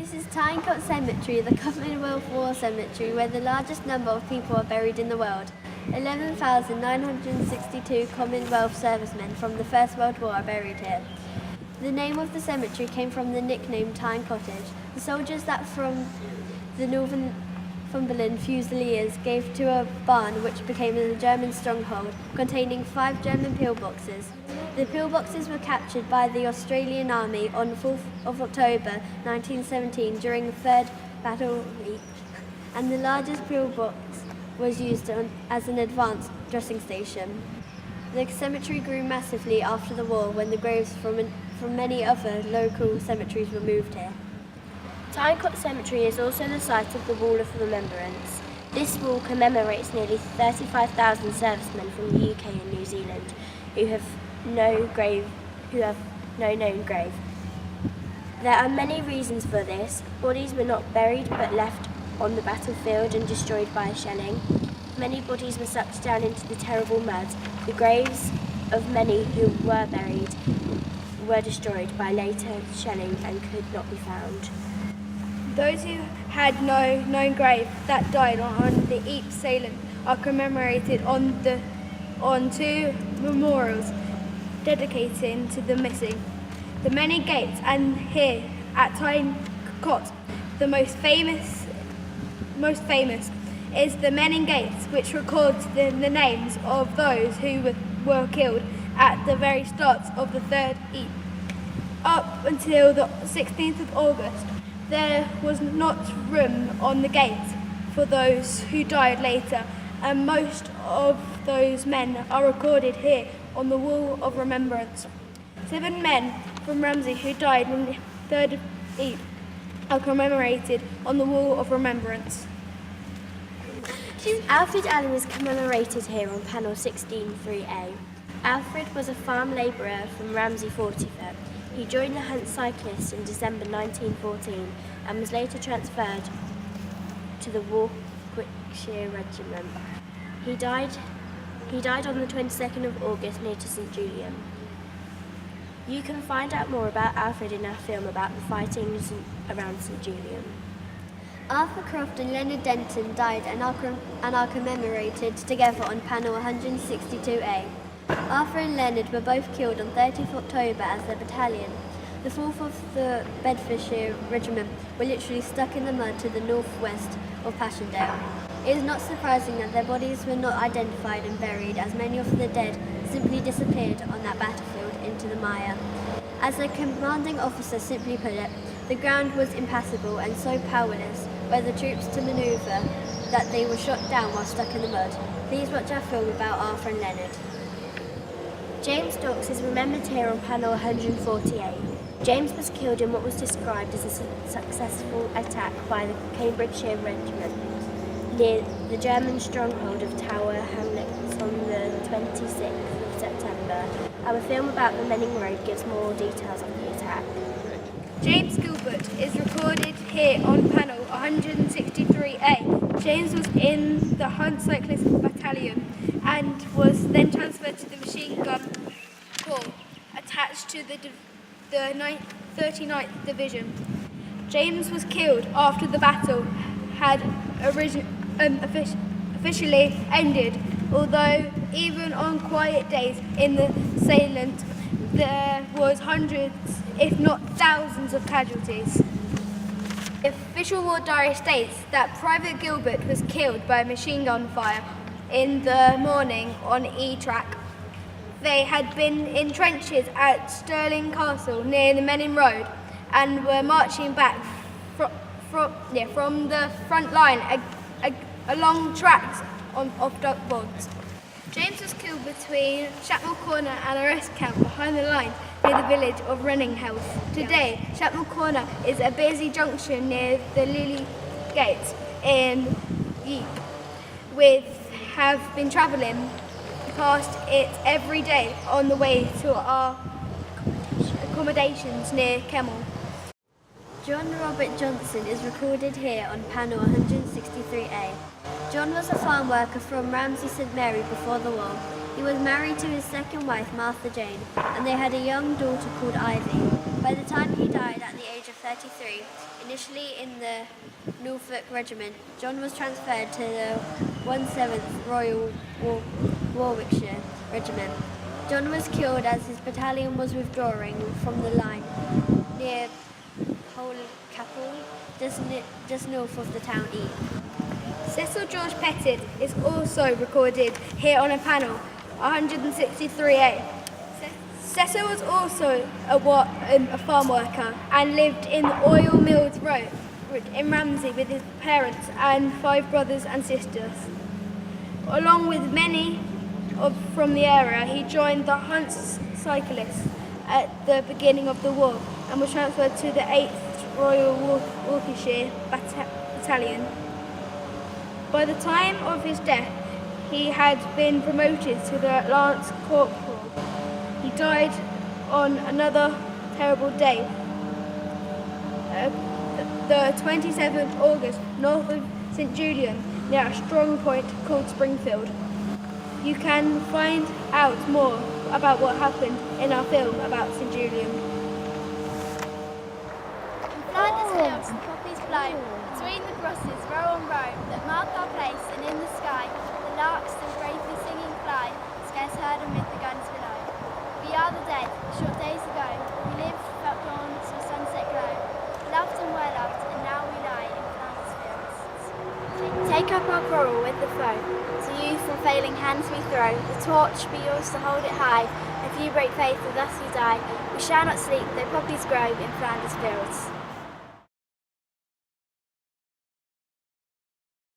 This is Tyne Cemetery, the Commonwealth War Cemetery, where the largest number of people are buried in the world. 11,962 Commonwealth servicemen from the First World War are buried here. The name of the cemetery came from the nickname Tyne Cottage. The soldiers that from the Northumberland Fusiliers gave to a barn which became a German stronghold, containing 5 German pillboxes. The pillboxes were captured by the Australian Army on 4th of October 1917 during the Third Battle Week, and the largest pillbox was used as an advanced dressing station. The cemetery grew massively after the war when the graves from many other local cemeteries were moved here. Tyne Cemetery is also the site of the Wall of Remembrance. This wall commemorates nearly 35,000 servicemen from the UK and New Zealand who have no known grave. There are many reasons for this. Bodies were not buried but left on the battlefield and destroyed by shelling. Many bodies were sucked down into the terrible mud. The graves of many who were buried were destroyed by later shelling and could not be found. Those who had no known grave that died on the Ypres salient are commemorated on 2 memorials dedicating to the missing. The many gates, and here at Tyne Cot, the most famous is the Menin Gates, which records the names of those who were killed at the very start of the Third Ypres. Up until the 16th of August, there was not room on the gate for those who died later, and most of those men are recorded here on the Wall of Remembrance. 7 men from Ramsey who died on the 3rd of Ypres are commemorated on the Wall of Remembrance. Alfred Allen is commemorated here on panel 16.3a. Alfred was a farm labourer from Ramsey 40th. He joined the Hunt Cyclists in December 1914 and was later transferred to the Warwickshire Regiment. He died on the 22nd of August near to St Julian. You can find out more about Alfred in our film about the fighting around St Julian. Arthur Croft and Leonard Denton died and are commemorated together on panel 162A. Arthur and Leonard were both killed on 30th October as their battalion. The 4th of the Bedfordshire Regiment were literally stuck in the mud to the northwest of Passchendaele. It is not surprising that their bodies were not identified and buried, as many of the dead simply disappeared on that battlefield into the mire. As their commanding officer simply put it, the ground was impassable and so powerless were the troops to manoeuvre that they were shot down while stuck in the mud. Please watch our film about Arthur and Leonard. James Dawkes is remembered here on panel 148. James was killed in what was described as a successful attack by the Cambridgeshire Regiment near the German stronghold of Tower Hamlets on the 26th of September. Our film about the Menning Road gives more details of the attack. James Gilbert is recorded here on panel 163A. James was in the Hunt Cyclist Battalion and was then transferred to the Machine Gun Corps attached to the 39th Division. James was killed after the battle had officially ended, although even on quiet days in the salient there was hundreds, if not thousands, of casualties. The official war diary states that Private Gilbert was killed by machine gun fire in the morning on E-Track. They had been in trenches at Stirling Castle near the Menin Road and were marching back from the front line along tracks of duckboards. James was killed between Shapnel Corner and a rest camp behind the line near the village of Renninghouse. Today, Shapnel Corner is a busy junction near the Lily Gates in Ypres. Have been travelling past it every day on the way to our accommodations near Kemmel. John Robert Johnson is recorded here on panel 163A. John was a farm worker from Ramsey St Mary before the war. He was married to his second wife, Martha Jane, and they had a young daughter called Ivy. By By the time he died at the age of 33, initially in the Norfolk Regiment, John was transferred to the 17th Royal Warwickshire Regiment. John was killed as his battalion was withdrawing from the line near Capel, just north of the town Ypres. Cecil George Pettit is also recorded here on a panel, 163A. Cecil was also a farm worker and lived in Oil Mills Road in Ramsey with his parents and 5 brothers and sisters. Along with many from the area, he joined the Hunts Cyclists at the beginning of the war and was transferred to the 8th Royal Warwickshire Battalion. By the time of his death, he had been promoted to the Lance Corporal. He died on another terrible day, the 27th August, north of St Julian, near a strong point called Springfield. You can find out more about what happened in our film about St Julian. In Flanders fields, the poppies blow, between the crosses, row on row, that mark our place, and in the sky, the larks still bravely singing fly, scarce heard amid the guns below. We are the dead, short days ago, we lived, felt dawn, saw sunset glow, loved and were loved, and now we lie in Flanders fields. Take up our quarrel with the foe, to you from failing hands we throw, the torch be yours to hold it high, if you break faith and thus you die, we shall not sleep, though poppies grow in Flanders fields.